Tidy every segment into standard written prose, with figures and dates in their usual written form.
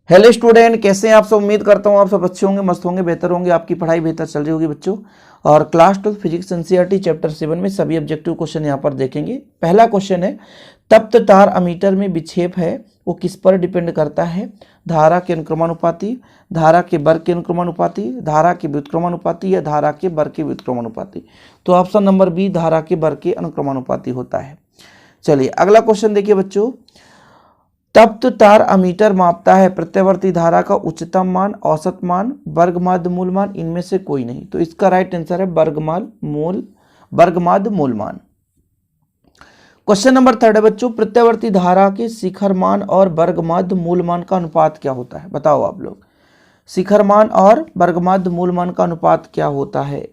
Hello student, कैसे हैं आप सब। उम्मीद करता हूँ आप सब अच्छे होंगे, मस्त होंगे, बेहतर होंगे, आपकी पढ़ाई बेहतर चल रही होगी बच्चों। और क्लास 12 फिजिक्स एनसीईआरटी चैप्टर 7 में सभी ऑब्जेक्टिव क्वेश्चन यहाँ पर देखेंगे। पहला क्वेश्चन है, तप्त तार अमीटर में विक्षेप है वो किस पर डिपेंड करता है। धारा के अनुक्रमानुपाती, धारा के वर्ग के अनुक्रमानुपाती, धारा के व्युत्क्रमानुपाती या धारा के वर्ग के व्युत्क्रमानुपाती। तो ऑप्शन नंबर बी धारा के वर्ग के अनुक्रमानुपाती होता है। चलिए अगला क्वेश्चन देखिए बच्चों, तप्त तार अमीटर मापता है प्रत्यावर्ती धारा का उच्चतम मान, औसत मान, वर्गमाद मूल मान, इनमें से कोई नहीं। तो इसका राइट आंसर है वर्गमाद मूल मान। क्वेश्चन नंबर 3 है बच्चों, प्रत्यावर्ती धारा के शिखर मान और वर्गमाद मूल मान का अनुपात क्या होता है। बताओ आप लोग, शिखर मान और वर्गमाद मूल मान का अनुपात क्या होता है।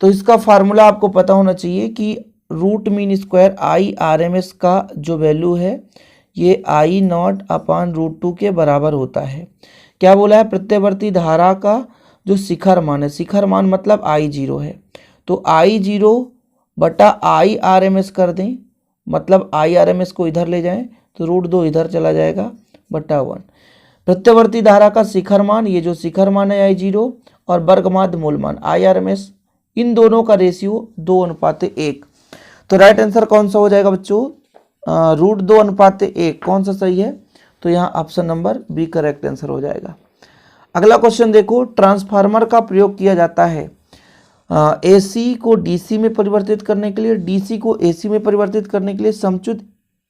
तो इसका फार्मूला आपको पता होना चाहिए कि root mean square I R M S का जो वैल्यू है ये आई नॉट अपान रूट 2 के बराबर होता है। क्या बोला है, प्रत्यावर्ती धारा का जो शिखर मान है, शिखर मान मतलब आई जीरो है, तो आई जीरो बटा आई आर एम एस कर दें, मतलब आई आर एम एस को इधर ले जाएं तो रूट 2 इधर चला जाएगा बटा 1। प्रत्यावर्ती धारा का शिखर मान, ये जो शिखर मान है आई जीरो, और वर्गमाद मूल मान आई आर एम एस, इन दोनों का रेशियो 2:1। तो राइट आंसर कौन सा हो जाएगा बच्चों, रूट 2:1। कौन सा सही है, तो यहाँ option number B correct answer हो जाएगा। अगला क्वेश्चन देखो, ट्रांसफार्मर का प्रयोग किया जाता है एसी को डीसी में परिवर्तित करने के लिए, डीसी को एसी में परिवर्तित करने के लिए,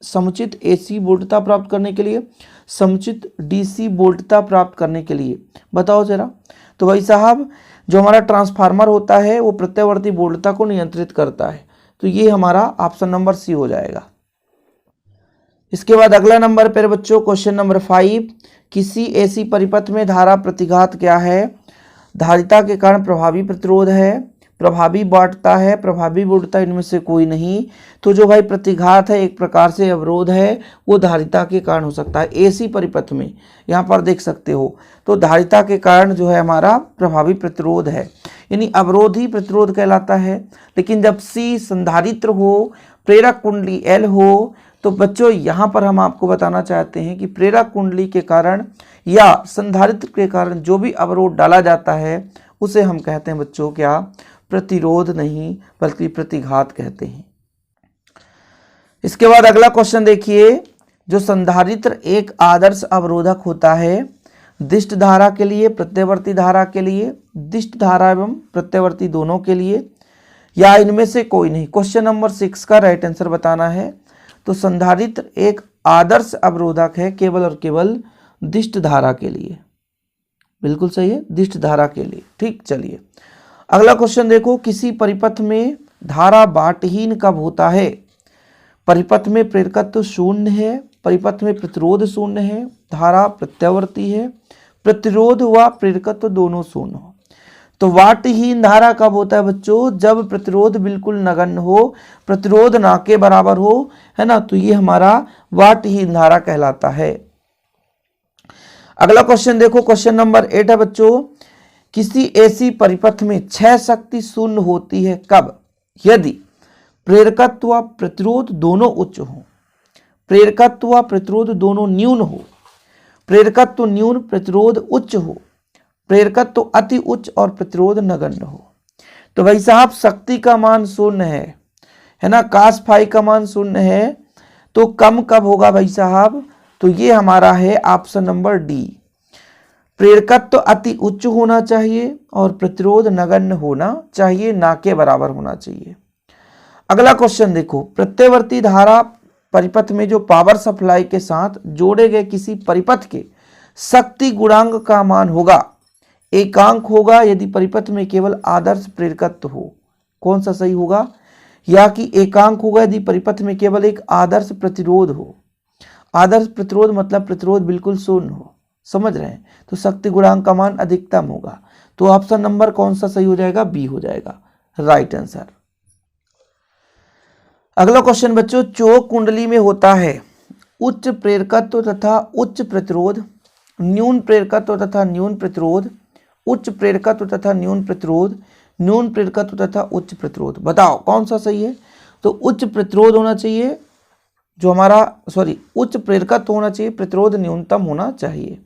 समुचित एसी वोल्टता प्राप्त करने के लिए, समुचित डीसी वोल्टता प्राप्त करने के लिए। बताओ जरा। तो भाई साहब, जो हमारा ट्रांसफार्मर होता है वो प्रत्यावर्ती वोल्टता को नियंत्रित करता है, तो ये हमारा ऑप्शन नंबर सी हो जाएगा। इसके बाद अगला नंबर पर बच्चों क्वेश्चन नंबर 5, किसी ऐसी परिपथ में धारा प्रतिघात क्या है। धारिता के कारण प्रभावी प्रतिरोध है, प्रभावी बाध्यता है, प्रभावी वोल्टता, इनमें से कोई नहीं। तो जो भाई प्रतिघात है एक प्रकार से अवरोध है, वो धारिता के कारण हो सकता है। ऐसी परिपथ में यहाँ पर देख सकते हो, तो धारिता के कारण जो है हमारा प्रभावी प्रतिरोध है, यानी अवरोध ही प्रतिरोध कहलाता है। लेकिन जब सी संधारित्र हो, प्रेरक कुंडली एल हो, तो बच्चों यहाँ पर हम आपको बताना चाहते हैं कि प्रेरक कुंडली के कारण या संधारित्र के कारण जो भी अवरोध डाला जाता है उसे हम कहते हैं बच्चों क्या, प्रतिरोध नहीं बल्कि प्रतिघात कहते हैं। इसके बाद अगला क्वेश्चन देखिए, जो संधारित्र एक आदर्श अवरोधक होता है दिष्ट धारा के लिए, प्रत्यावर्ती धारा के लिए, दिष्ट धारा एवं प्रत्यावर्ती दोनों के लिए, या इनमें से कोई नहीं। क्वेश्चन नंबर 6 का राइट आंसर बताना है। तो संधारित्र एक आदर्श अवरोधक है केवल और केवल दिष्ट धारा के लिए। बिल्कुल सही है, दिष्ट धारा के लिए। ठीक, चलिए अगला क्वेश्चन देखो, किसी परिपथ में धारा बाटहीन कब होता है। परिपथ में प्रेरकत्व शून्य है, परिपथ में प्रतिरोध शून्य है, धारा प्रत्यावर्ती है, प्रतिरोध व प्रेरकत्व दोनों शून्य हो। तो वाटहीन धारा कब होता है बच्चों, जब प्रतिरोध बिल्कुल नगण्य हो, प्रतिरोध ना के बराबर हो, है ना, तो ये हमारा वाटहीन धारा कहलाता है। अगला क्वेश्चन देखो, क्वेश्चन नंबर 8 है बच्चों, किसी ऐसी परिपथ में 6 शक्ति शून्य होती है कब, यदि प्रेरकत्व व प्रतिरोध दोनों उच्च हो, प्रेरकत्व व प्रतिरोध दोनों न्यून हो, प्रेरकत्व न्यून प्रतिरोध उच्च हो, प्रेरकत्व अति उच्च और प्रतिरोध नगण्य हो। तो भाई साहब, शक्ति का मान शून्य है ना, कास फाई का मान शून्य है, तो कम कब होगा भाई साहब, तो ये हमारा है ऑप्शन नंबर डी, प्रेरकत्व अति उच्च होना चाहिए और प्रतिरोध नगण्य होना चाहिए, ना के बराबर होना चाहिए। अगला क्वेश्चन देखो, प्रत्यावर्ती धारा परिपथ में जो पावर सप्लाई के साथ जोड़े गए किसी परिपथ के शक्ति गुणांक का मान होगा, एकांक होगा यदि परिपथ में केवल आदर्श प्रेरकत्व हो। कौन सा सही होगा, या कि एकांक होगा यदि परिपथ में केवल एक आदर्श प्रतिरोध हो। आदर्श प्रतिरोध मतलब प्रतिरोध बिल्कुल शून्य हो, समझ रहे हैं, तो शक्ति गुणांक का मान अधिकतम होगा। तो ऑप्शन नंबर कौन सा सही हो जाएगा, बी हो जाएगा राइट आंसर। अगला क्वेश्चन बच्चों, चौक कुंडली में होता है उच्च प्रेरकत्व तथा उच्च प्रतिरोध, न्यून प्रेरकत्व तथा न्यून प्रतिरोध, उच्च प्रेरकत्व तथा न्यून प्रतिरोध, न्यून प्रेरकत्व तथा उच्च प्रतिरोध। बताओ कौन सा सही है। तो उच्च प्रतिरोध होना चाहिए, जो हमारा उच्च प्रेरकत्व होना चाहिए, प्रतिरोध न्यूनतम होना चाहिए।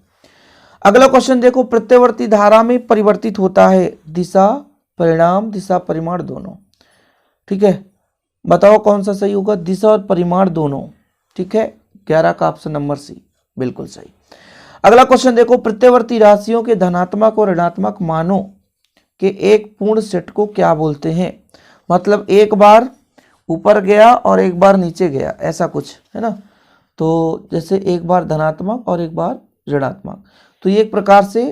अगला क्वेश्चन देखो, प्रत्यवर्ती धारा में परिवर्तित होता है दिशा परिणाम, दिशा परिमाण दोनों। ठीक है, बताओ कौन सा सही होगा, दिशा और परिमाण दोनों। ठीक है, 11 का ऑप्शन नंबर सी बिल्कुल सही। अगला क्वेश्चन देखो, प्रत्यवर्ती राशियों के धनात्मक और ऋणात्मक मानों के एक पूर्ण सेट को क्या बोलते हैं। मतलब एक बार ऊपर गया और एक बार नीचे गया, ऐसा कुछ है ना। तो जैसे एक बार धनात्मक और एक बार ऋणात्मक, तो ये एक प्रकार से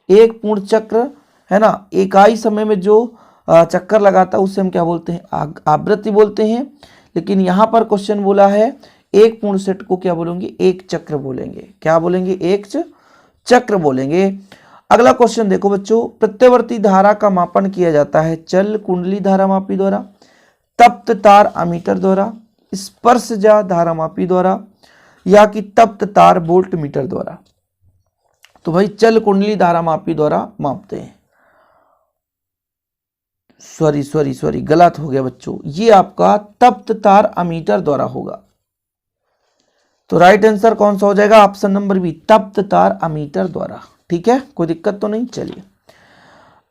एक पूर्ण चक्र है ना, इकाई समय में जो चक्कर लगाता है उसे हम क्या बोलते हैं, आवृत्ति बोलते हैं। लेकिन यहाँ पर क्वेश्चन बोला है एक पूर्ण सेट को क्या बोलेंगे, एक चक्र बोलेंगे। क्या बोलेंगे, एक चक्र बोलेंगे। अगला क्वेश्चन देखो बच्चों, प्रत्यवर्ती धारा का मापन किया जाता है चल कुंडली धारामापी द्वारा, तप्त तार अमीटर द्वारा, स्पर्शजा धारामापी द्वारा, या कि तप्त तार वोल्ट मीटर द्वारा। तो भाई चल कुंडली धारामापी द्वारा मापते हैं। सॉरी गलत हो गया बच्चों, ये आपका तप्त तार अमीटर द्वारा होगा। तो राइट आंसर कौन सा हो जाएगा, ऑप्शन नंबर बी, तप्त तार अमीटर द्वारा। ठीक है, कोई दिक्कत तो नहीं। चलिए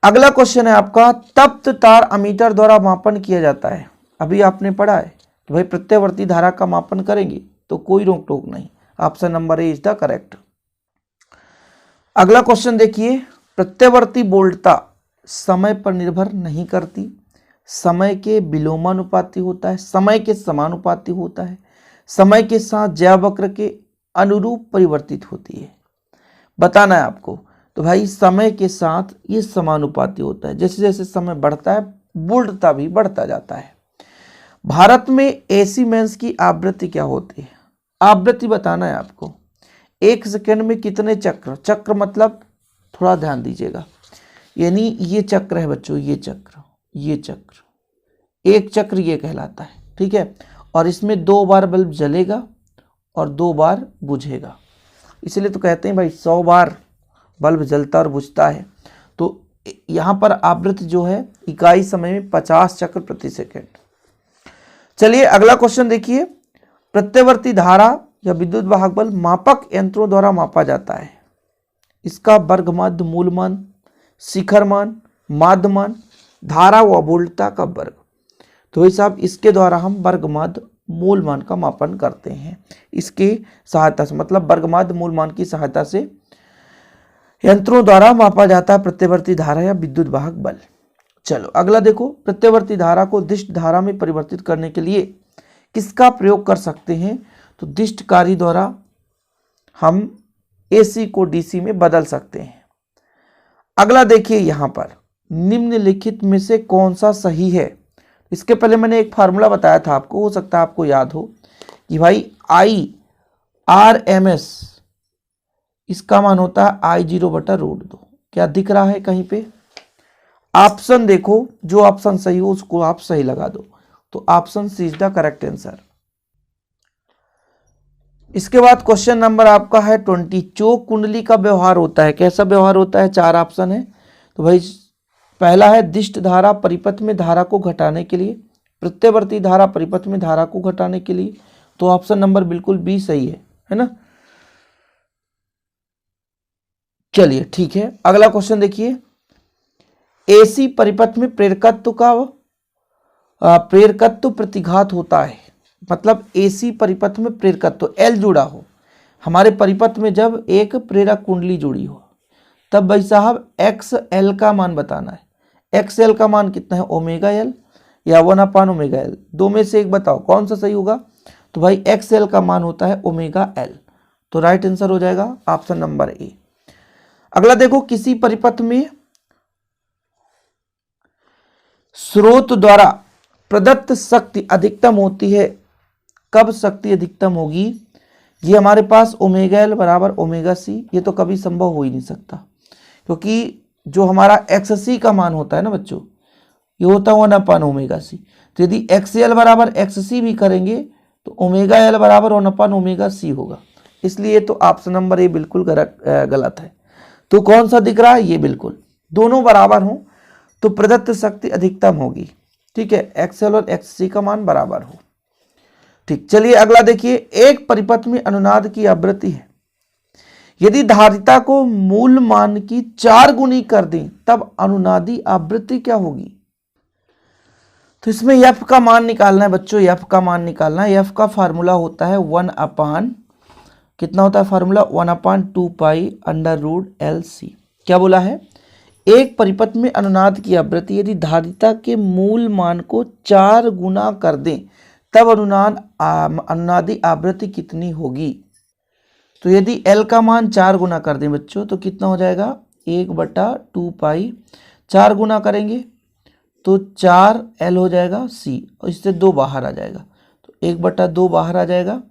अगला क्वेश्चन है आपका, तप्त तार अमीटर द्वारा मापन किया जाता है। अभी आपने पढ़ा है कि भाई प्रत्यवर्ती धारा का मापन करेंगे तो कोई रोक टोक नहीं, option number A is the correct. अगला क्वेश्चन देखिए, प्रत्यवर्ती बोल्टता समय पर निर्भर नहीं करती, समय के विलोमानुपाती होता है, समय के समानुपाती होता है, समय के साथ ज्या वक्र के अनुरूप परिवर्तित होती है। बताना है आपको। तो भाई समय के साथ ये समानुपाती होता है, जैसे जैसे समय बढ़ता है बोल्टता भी बढ़ता जाता है। भारत में एसी मेंस की आवृत्ति क्या होती है, आवृत्ति बताना है आपको। एक सेकंड में कितने चक्र, चक्र मतलब थोड़ा ध्यान दीजिएगा, यानी ये चक्र है बच्चों, ये चक्र, ये चक्र, एक चक्र ये कहलाता है। ठीक है, और इसमें 2 बार बल्ब जलेगा और 2 बार बुझेगा, इसलिए तो कहते हैं भाई 100 बार बल्ब जलता और बुझता है। तो यहाँ पर आवृत्ति जो है इकाई समय में 50 चक्र प्रति सेकंड। चलिए अगला क्वेश्चन देखिए, प्रत्यवर्ती धारा या विद्युत वाहक बल मापक यंत्रों द्वारा मापा जाता है। इसका वर्गमध्य, मूलमान, शिखरमान, माध्यमान, धारा व वोल्टता का वर्ग। तो भाई साहब इसके द्वारा हम वर्गमध्य मूलमान का मापन करते हैं, इसकी सहायता से, मतलब वर्गमध्य मूलमान की सहायता से यंत्रों द्वारा मापा जाता है प्रत्यवर्ती धारा या विद्युत वाहक बल। चलो अगला देखो, प्रत्यवर्ती धारा को दिष्ट धारा में परिवर्तित करने के लिए किसका प्रयोग कर सकते हैं। तो दिष्टकारी द्वारा हम एसी को डीसी में बदल सकते हैं। अगला देखिए यहाँ पर, निम्नलिखित में से कौन सा सही है। इसके पहले मैंने एक फार्मूला बताया था आपको, हो सकता है आपको याद हो कि भाई IRMS इसका मान होता है I0/√2। क्या दिख रहा है कहीं पे, ऑप्शन देखो, जो ऑप्शन सही हो उसको आप सही लगा दो। तो option C is the correct answer. इसके बाद क्वेश्चन नंबर आपका है 20, चोक कुंडली का व्यवहार होता है, कैसा व्यवहार होता है, 4 ऑप्शन है। तो भाई पहला है दिष्ट धारा परिपथ में धारा को घटाने के लिए, प्रत्यवर्ती धारा परिपथ में धारा को घटाने के लिए। तो ऑप्शन नंबर बिल्कुल बी सही है ना। चलिए ठीक है, अगला क्वेश्चन देखिए, एसी परिपथ में प्रेरकत्व प्रतिघात होता है। मतलब एसी परिपथ में प्रेरकत्व एल जुड़ा हो, हमारे परिपथ में जब एक प्रेरक कुंडली जुड़ी हो तब भाई साहब XL का मान बताना है। XL का मान कितना है, ω/L या 1/ω/L, दो में से एक बताओ कौन सा सही होगा। तो भाई XL का मान होता है ω/L। तो राइट आंसर हो जाएगा ऑप्शन नंबर ए। अगला देखो, किसी परिपथ में स्रोत द्वारा प्रदत्त शक्ति अधिकतम होती है, कब शक्ति अधिकतम होगी। ये हमारे पास ω/L बराबर ω/c, ये तो कभी संभव हो ही नहीं सकता, क्योंकि जो हमारा XC का मान होता है ना बच्चों, ये होता है 1/ω/c। तो यदि XL बराबर XC भी करेंगे तो ω/L बराबर 1/ω/c होगा। इसलिए तो ऑप्शन नंबर ए बिल्कुल गलत है। तो कौन सा दिख रहा है, ये बिल्कुल, दोनों बराबर हों तो प्रदत्त शक्ति अधिकतम होगी। ठीक है, XL और XC का मान बराबर हो। ठीक, चलिए अगला देखिए, एक परिपथ में अनुनाद की आवृत्ति है, यदि धारिता को मूल मान की 4 गुनी कर दें तब अनुनादी आवृत्ति क्या होगी। तो इसमें f का मान निकालना है बच्चों, f का मान निकालना है। f का फार्मूला होता है 1 अपान, कितना होता है फार्मूला, 1 अपान 2 पाई अंडर रूट LC। क्या बोला है, एक परिपथ में अनुनाद की आवृत्ति यदि धारिता के मूल मान को 4 गुना कर दें तब अनुनादी आवृत्ति कितनी होगी। तो यदि L का मान 4 गुना कर दें बच्चों तो कितना हो जाएगा, 1/2 पाई, 4 गुना करेंगे तो 4L हो जाएगा C, और इससे 2 बाहर आ जाएगा तो 1/2 बाहर आ जाएगा,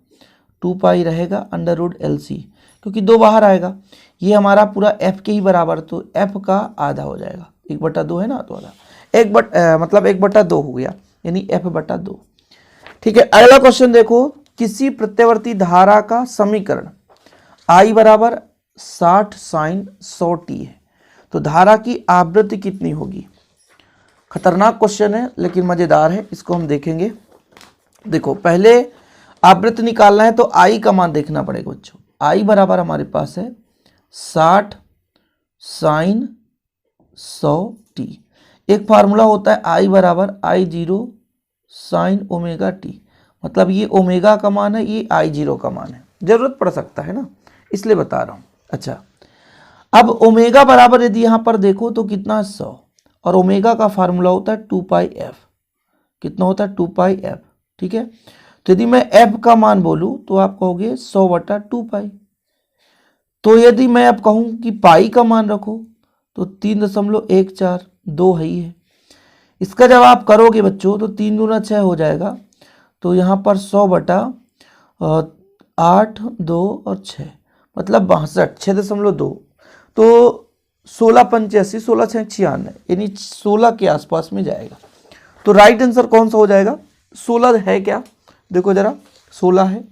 2 पाई रहेगा अंडर रूट LC, क्योंकि 2 बाहर आएगा। ये हमारा पूरा f के ही बराबर, तो f का आधा हो जाएगा, 1/2 है ना, तो आधा मतलब 1/2 हो गया, यानी f/2। ठीक है, अगला क्वेश्चन देखो, किसी प्रत्यावर्ती धारा का समीकरण I बराबर 60 sin 100t है, तो धारा की आवृत्ति कितनी होगी। खतरनाक क्वेश्चन है लेकिन मजेदार है, इसको हम देखेंगे। देखो पहले आवृत्ति निकालना है तो I का मान देखना पड़ेगा बच्चों। I बराबर हमारे पास है 60 sin 100t। एक फार्मूला होता है I बराबर I0 sin ओमेगा t, मतलब ये ओमेगा का मान है, ये I0 का मान है, जरूरत पड़ सकता है ना, इसलिए बता रहा हूं। अच्छा, अब ओमेगा बराबर यदि यहां पर देखो तो कितना 100, और ओमेगा का फार्मूला होता है 2 पाई f, कितना होता है 2 पाई f। ठीक है, तो यदि मैं f का मान बोलूं तो आप कहोगे 100/2 पाई। तो यदि मैं अब कहूं कि पाई का मान रखो तो 3.14, 2 है ही है। इसका जब आप करोगे बच्चों तो 3 दूना 6 हो जाएगा, तो यहाँ पर 100/8, 2 और 6 मतलब 62, 6.2, तो 16×85, 16×6 = 96, यानी 16 के आसपास में जाएगा। तो राइट आंसर कौन सा हो जाएगा, 16 है क्या, देखो जरा 16 है,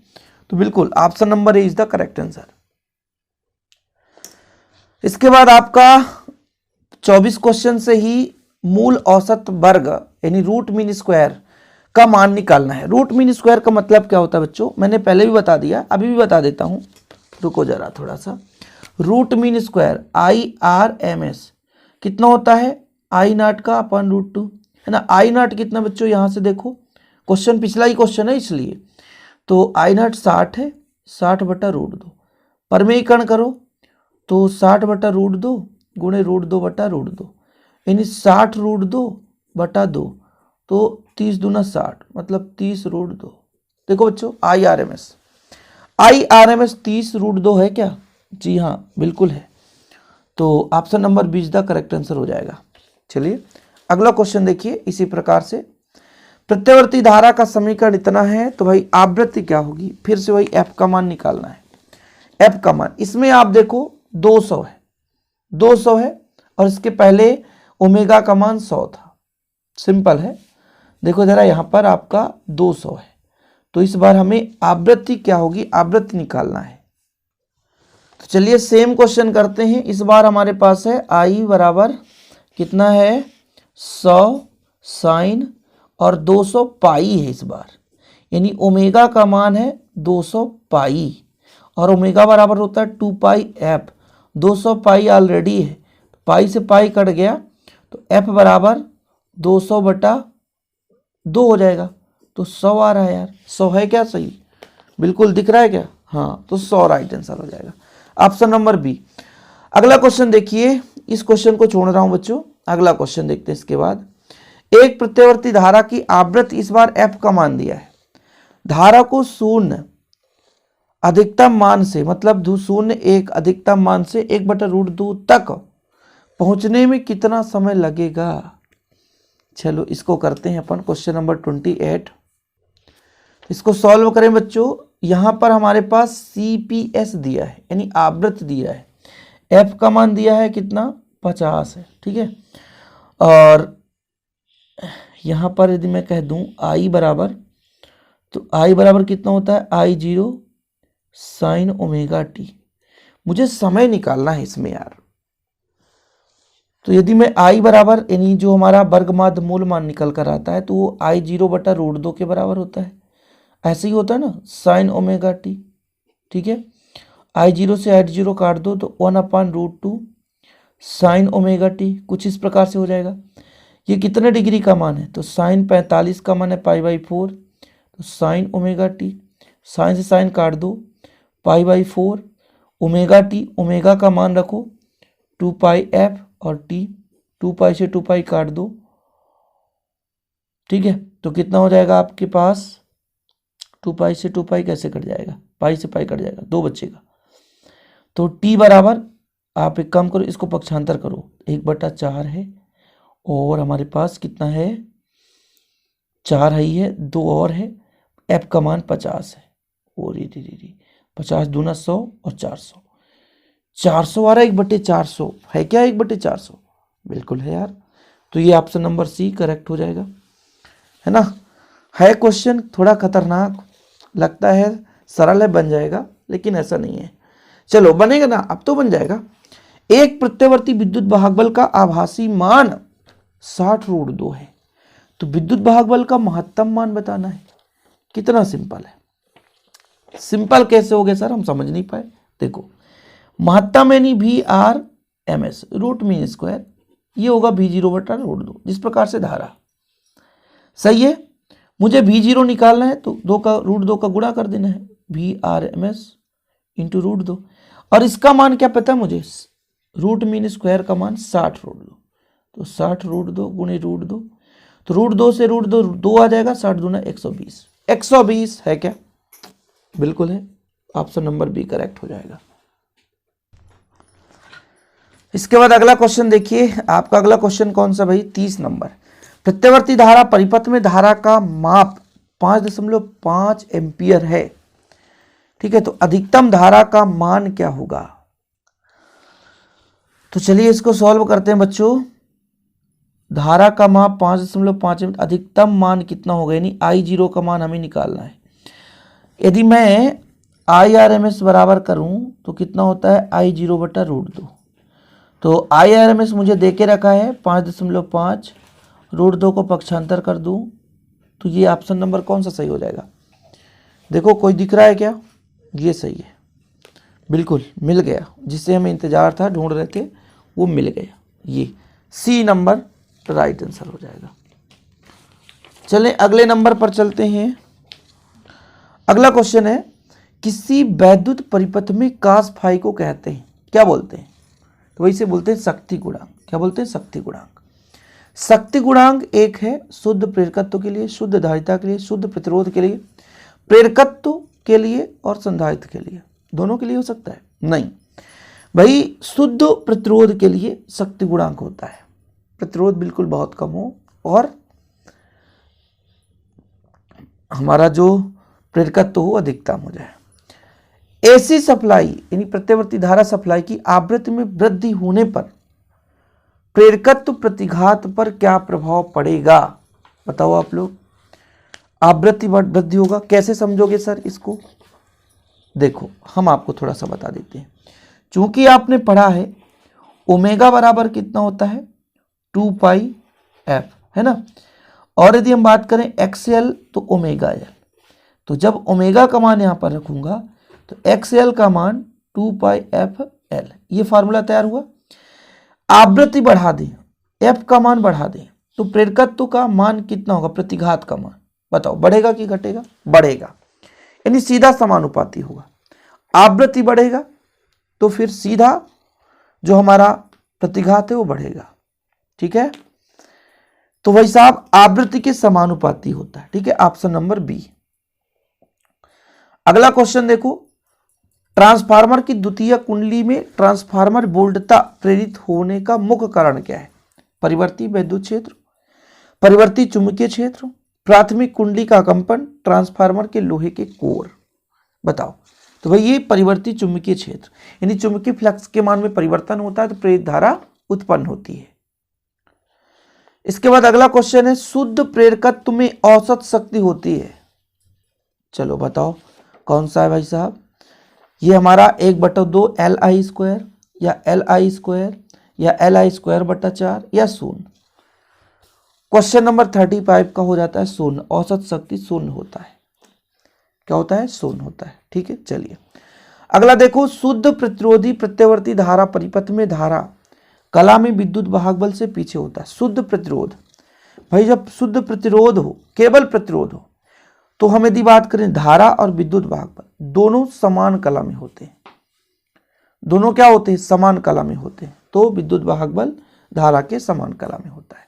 तो बिल्कुल option number A is the correct answer. इसके बाद आपका 24 क्वेश्चन से ही मूल औसत वर्ग यानी रूट मीन स्क्वायर का मान निकालना है। रूट मीन स्क्वायर का मतलब क्या होता है बच्चों, मैंने पहले भी बता दिया, अभी भी बता देता हूं, रुको जरा थोड़ा सा। रूट मीन स्क्वायर IRMS कितना होता है, I0 का अपन √2 है ना। I0 कितना बच्चों, यहां से देखो क्वेश्चन पिछला ही क्वेश्चन है इसलिए, तो I0 60 है, 60/√2, परमेयीकरण करो तो 60/√2 गुणे √2/√2, यानी 60√2/2, तो 30 दूना 60 मतलब 30√2। देखो बच्चों IRMS 30√2 है क्या, जी हाँ बिल्कुल है, तो option number 20 the correct answer हो जाएगा। चलिए अगला क्वेश्चन देखिए, इसी प्रकार से प्रत्यावर्ती धारा का समीकरण इतना है, तो भाई आवृत्ति क्या होगी, फिर से वही f का मान निकालना है। f का मान इसमें आप देखो 200 है, 200 है, और इसके पहले ओमेगा का मान 100 था, सिंपल है। देखो जरा यहाँ पर आपका 200 है, तो इस बार हमें आवृत्ति क्या होगी, आवृत्ति निकालना है। तो चलिए सेम क्वेश्चन करते हैं। इस बार हमारे पास है I बराबर कितना है 100 साइन और 200 पाई है इस बार, यानी ओमेगा का मान है 200 पाई, और ओमेगा बराबर होता है 2 पाई f। 200 पाई ऑलरेडी है, पाई से पाई कट गया तो f बराबर 200/2 हो जाएगा, तो 100 आ रहा है यार, 100 है क्या, सही बिल्कुल दिख रहा है क्या, हाँ, तो 100 राइट आंसर हो जाएगा, ऑप्शन नंबर बी। अगला क्वेश्चन देखिए, इस क्वेश्चन को छोड़ रहा हूं बच्चों, अगला क्वेश्चन देखते हैं। इसके बाद एक प्रत्यावर्ती धारा की आवृत्ति, इस बार f का मान दिया है, धारा को शून्य अधिकतम मान से, मतलब 0.1 अधिकतम मान से 1/√2 तक पहुंचने में कितना समय लगेगा। चलो इसको करते हैं अपन, क्वेश्चन नंबर 28। इसको सॉल्व करें बच्चों। यहां पर हमारे पास CPS दिया है, यानी आवृत्ति दिया है, f का मान दिया है कितना 50 है, ठीक है। और यहां पर यदि मैं कह दूं I बराबर, तो I बराबर कितना होता है I0 साइन ओमेगा t। मुझे समय निकालना है इसमें यार, तो यदि मैं I बराबर यानी जो हमारा वर्गमाध्य मूल मान निकल कर आता है तो वो I0/√2 के बराबर होता है, ऐसे ही होता है ना साइन ओमेगा t, ठीक है। I0 से H0 काट दो तो 1/√2 साइन ओमेगा टी, कुछ इस प्रकार से हो जाएगा। ये कितने डिग्री का मान है, तो साइन 45 का मान है π/4, तो साइन ओमेगा टी, साइन से साइन काट दो, π/4 ओमेगा टी, ओमेगा का मान रखो 2πf और टी, 2π से 2π काट दो, ठीक है। तो कितना हो जाएगा आपके पास, 2π से 2π कैसे कट जाएगा, पाई से पाई कट जाएगा, 2 बचेगा। तो टी बराबर, आप एक काम करो, इसको पक्षांतर करो, 1/4 है और हमारे पास कितना है, 4 है ही है, 2 और है, एफ का मान 50 है, और ये 50 दूना 100 और 400, 400 आ रहा है, 1/400 है क्या, 1/400 बिल्कुल है यार। तो ये ऑप्शन नंबर सी करेक्ट हो जाएगा, है ना। है क्वेश्चन थोड़ा खतरनाक लगता है, सरल है, बन जाएगा, लेकिन ऐसा नहीं है। चलो बनेगा ना, अब तो बन जाएगा। एक प्रत्यावर्ती विद्युत वाहक बल का आभासी मान 60√2 है, तो विद्युत वाहक बल का महत्तम मान बताना है। कितना सिंपल है, सिंपल कैसे हो गया सर, हम समझ नहीं पाए। देखो महत्तम यानी VRMS रूट मीन स्क्वायर, ये होगा V0/√2, जिस प्रकार से धारा, सही है। मुझे V0 निकालना है तो 2 का गुणा कर देना है, VRMS इंटू √2, और इसका मान क्या पता है मुझे, रूट मीन स्क्वायर का मान 60√2, तो 60√2 गुणे √2, तो √2 से √2 2 आ जाएगा, 60 दूना 120, 120 है क्या, बिल्कुल है, ऑप्शन नंबर बी करेक्ट हो जाएगा। इसके बाद अगला क्वेश्चन देखिए, आपका अगला क्वेश्चन कौन सा भाई, 30 नंबर। प्रत्यावर्ती धारा परिपथ में धारा का माप 5.5 एम्पियर है, ठीक है। तो अधिकतम धारा का मान क्या होगा, तो चलिए इसको सॉल्व करते हैं बच्चों। धारा का माप 5.5 एम्पियर, अधिकतम मान कितना होगा, यानी I0 का मान हमें निकालना है। यदि मैं IRMS बराबर करूं तो कितना होता है, I0/√2, तो IRMS मुझे देके रखा है 5.5, √2 को पक्षांतर कर दूं तो ये ऑप्शन नंबर कौन सा सही हो जाएगा, देखो कोई दिख रहा है क्या, ये सही है, बिल्कुल मिल गया, जिससे हमें इंतजार था, ढूंढ रहे थे, वो मिल गया, ये सी नंबर राइट आंसर हो जाएगा। चलें अगले नंबर पर चलते हैं। अगला क्वेश्चन है, किसी वैद्युत परिपथ में कास फाई को कहते हैं, क्या बोलते हैं, तो वही से बोलते हैं शक्ति गुणांक। क्या बोलते हैं, शक्ति गुणांक। शक्ति गुणांक एक है शुद्ध प्रेरकत्व के लिए, शुद्ध धारिता के लिए, शुद्ध प्रतिरोध के लिए, प्रेरकत्व के लिए और संधारित्र के लिए, दोनों के लिए हो सकता है, नहीं भाई, शुद्ध प्रतिरोध के लिए शक्ति गुणांक होता है, प्रतिरोध बिल्कुल बहुत कम हो और हमारा जो प्रेरकत्व हो अधिकतम हो जाए। एसी सप्लाई यानी प्रत्यावर्ती धारा सप्लाई की आवृत्ति में वृद्धि होने पर प्रेरकत्व प्रतिघात पर क्या प्रभाव पड़ेगा, बताओ आप लोग। आवृत्ति वृद्धि होगा, कैसे समझोगे सर इसको, देखो हम आपको थोड़ा सा बता देते हैं। चूंकि आपने पढ़ा है ओमेगा बराबर कितना होता है, 2πf, है ना, और यदि हम बात करें XL तो ओमेगा L, तो जब ओमेगा का मान यहां पर रखूंगा तो XL का मान 2πfL, ये फार्मूला तैयार हुआ। आवृत्ति बढ़ा दें, F का मान बढ़ा दें, तो प्रेरकत्व का मान कितना होगा, प्रतिघात का मान, बताओ बढ़ेगा कि घटेगा, बढ़ेगा, यानी सीधा समानुपाती होगा। आवृत्ति बढ़ेगा तो फिर सीधा जो हमारा प्रतिघात है वो बढ़ेगा, ठीक है। तो भाई साहब आवृत्ति के समानुपाती होता है, ठीक है, ऑप्शन नंबर बी। अगला क्वेश्चन देखो, ट्रांसफार्मर की द्वितीय कुंडली में ट्रांसफार्मर वोल्टता प्रेरित होने का मुख्य कारण क्या है, परिवर्ती विद्युत क्षेत्र, परिवर्ती चुंबकीय क्षेत्र, प्राथमिक कुंडली का कंपन, ट्रांसफार्मर के लोहे के कोर, बताओ। तो भाई ये परिवर्ती चुंबकीय क्षेत्र, यानी चुंबकीय फ्लक्स के मान में परिवर्तन होता है तो प्रेरित धारा उत्पन्न होती है। इसके बाद अगला क्वेश्चन है, शुद्ध प्रेरकत्व में औसत शक्ति होती है, चलो बताओ कौन सा है भाई साहब, ये हमारा 1/2 Li² या Li² या Li²/4 या शून्य। क्वेश्चन नंबर 35 का हो जाता है शून्य, औसत शक्ति शून्य होता है, क्या होता है, शून्य होता है, ठीक है। चलिए अगला देखो, शुद्ध प्रतिरोधी प्रत्यावर्ती धारा परिपथ में धारा कला में विद्युत वाहक बल से पीछे होता है। शुद्ध प्रतिरोध, भाई जब शुद्ध प्रतिरोध हो, केवल प्रतिरोध हो, तो हम यदि बात करें धारा और विद्युत वाहक बल दोनों समान कला में होते हैं। दोनों क्या होते हैं? समान कला में होते हैं। तो विद्युत वाहक बल धारा के समान कला में होता है।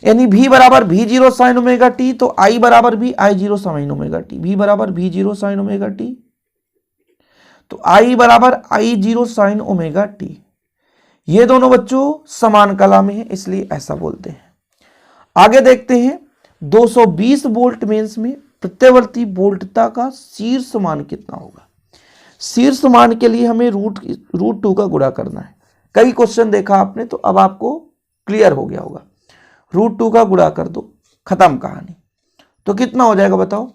यानी V बराबर V0 साइन ओमेगा टी, तो I बराबर भी I0 sine omega T. V बराबर V0 साइन ओमेगा टी, तो I बराबर I0 साइन ओमेगा टी। ये दोनों बच्चों समान कला में है, इसलिए ऐसा बोलते हैं। आगे देखते हैं, 220 वोल्ट मेंस में प्रत्यावर्ती वोल्टता का शीर्ष मान कितना होगा। शीर्ष मान के लिए हमें रूट 2 का गुणा करना है। कई क्वेश्चन देखा आपने, तो अब आपको क्लियर हो गया होगा। रूट 2 का गुणा कर दो, खत्म कहानी। तो कितना हो जाएगा बताओ?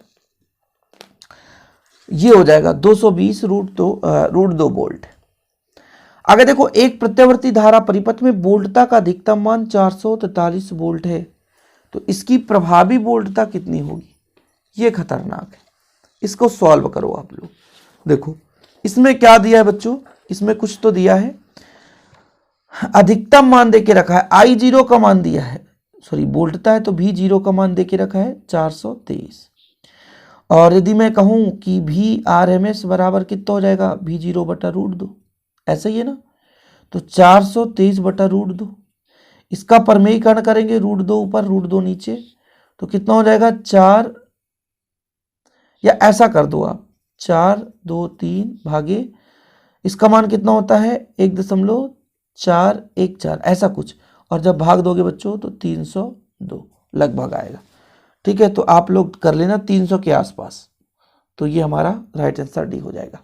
ये हो जाएगा 220 रूट 2 वोल्ट। आगे देखो, एक प्रत्यावर्ती धारा परिपथ में वोल्टता का अधिकतम मान 443 वोल्ट है, तो इसकी प्रभावी वोल्टता कितनी होगी? ये खतरनाक है, इसको सॉल्व करो आप लोग। देखो इसमें क्या दिया है बच्चों, इसमें कुछ तो दिया है, अधिकतम मान देके रखा है, I0 का मान दिया है, सॉरी वोल्टता है तो V0 का मान देके रखा है 423। और यदि मैं कहूं कि VRMS बराबर कितना हो जाएगा, V0 बटा रूट 2, ऐसा ही है ना, तो 423 बटा रूट 2। इसका परमेयीकरण करेंगे, रूट 2 ऊपर रूट 2 नीचे, तो कितना हो जाएगा 4, या ऐसा कर दो आप 4 2 3 भागे, इसका मान कितना होता है 1.414, ऐसा कुछ, और जब भाग दोगे बच्चों तो 302 लगभग आएगा। ठीक है, तो आप लोग कर लेना 300 के आसपास, तो ये हमारा राइट आंसर डी हो जाएगा।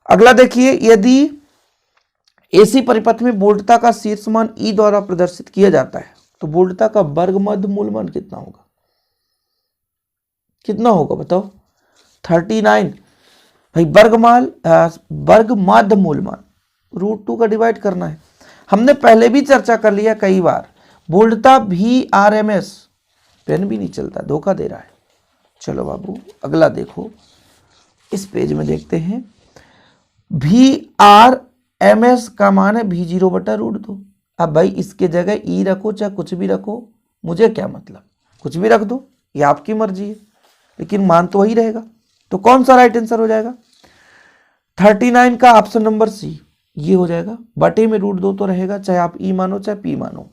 अगला देखिए, यदि एसी परिपथ में वोल्टता का शीर्ष मान ई द्वारा प्रदर्शित किया जाता है, तो वोल्टता का वर्ग मध्य मूल मान कितना होगा? कितना होगा बताओ? 39। भाई वर्ग माध्य मूल मान रूट 2 का डिवाइड करना है। हमने पहले भी चर्चा कर लिया कई बार, वोल्टता VRMS, पेन भी नहीं चलता, धोखा दे रहा है। चलो बाबू अगला देखो, इस पेज में देखते हैं, VRMS का मान है V0 बटा रूट 2। अब भाई इसके जगह ई रखो चाहे कुछ भी रखो, मुझे क्या मतलब, कुछ भी रख दो, ये आपकी मर्जी है, लेकिन मान तो वही रहेगा। तो कौन सा राइट आंसर हो जाएगा? 39 का ऑप्शन नंबर सी, ये हो जाएगा। बटे में रूट 2 तो रहेगा, चाहे आप ई मानो चाहे पी मानो।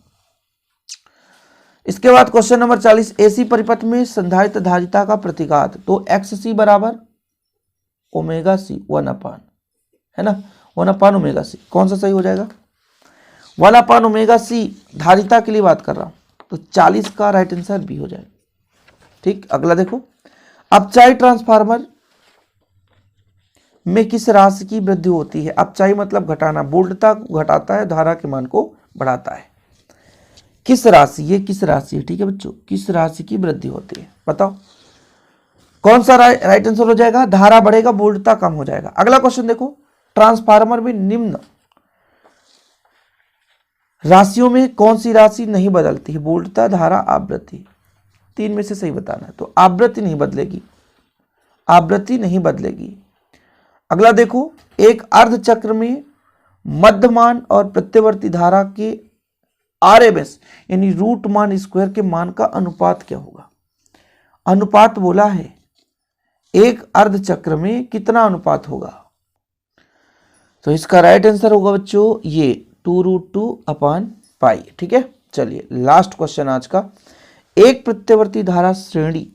इसके बाद क्वेश्चन नंबर 40, एसी परिपथ में संधारित धारिता का प्रतिघात, तो XC बराबर ओमेगा सी 1/, है ना, 1/, ओमेगा सी। कौन सा सही हो जाएगा? 1/, ओमेगा सी धारिता के लिए बात कर रहा हूं, तो 40 का राइट आंसर बी हो जाएगा। ठीक, अगला देखो, अपचाई ट्रांसफार्मर में किस राशि की वृद्धि होती है? अपचाई मतलब घटाना, वोल्टता को घटाता है, धारा के मान को बढ़ाता है। किस राशि, ये किस राशि है? ठीक है बच्चों, किस राशि की वृद्धि होती है बताओ? कौन सा राइट आंसर हो जाएगा? धारा बढ़ेगा, वोल्टता कम हो जाएगा। अगला क्वेश्चन देखो, ट्रांसफार्मर में निम्न राशियों में कौन सी राशि नहीं बदलती है? वोल्टता, धारा, आवृत्ति। 3 में से सही बताना है। तो आवृत्ति नहीं बदलेगी, आवृत्ति नहीं बदलेगी। अगला देखो, एक अर्ध चक्र में मध्यमान और प्रत्यावर्ती धारा के RMS यानी रूट मान स्क्वायर के मान का अनुपात क्या होगा? अनुपात बोला है, एक अर्ध चक्र में कितना अनुपात होगा? तो इसका राइट आंसर होगा बच्चों ये 2√2/π। ठीक है, चलिए लास्ट क्वेश्चन आज का, एक प्रत्यावर्ती धारा श्रेणी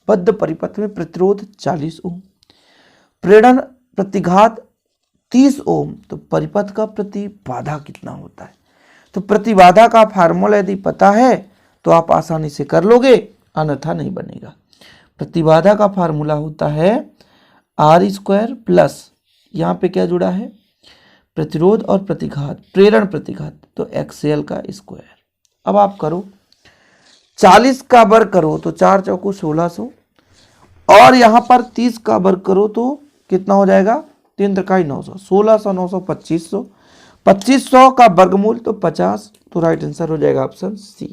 बद्ध परिपथ में प्रतिरोध 40 ओम, प्रेरण प्रतिघात 30 ओम, तो परिपथ का प्रतिबाधा कितना होता है? तो प्रतिबाधा का फार्मूला यदि पता है तो आप आसानी से कर लोगे, अन्यथा नहीं बनेगा। प्रतिबाधा का फार्मूला होता है R² प्लस, यहाँ पे क्या जुड़ा है? प्रतिरोध और प्रतिघात, प्रेरण प्रतिघात, तो XL का स्क्वायर। अब आप करो, 40 का वर्ग करो तो 4 चौको 1600, और यहाँ पर 30 का वर्ग करो तो कितना हो जाएगा? 3 त्रिकाई 900, 1600 900 2500, 2500 का वर्गमूल तो 50, तो राइट आंसर हो जाएगा ऑप्शन सी।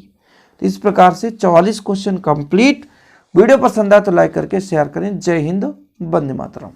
तो इस प्रकार से 44 क्वेश्चन कंप्लीट। वीडियो पसंद आए तो लाइक करके शेयर करें। जय हिंद, वंदे मातरम।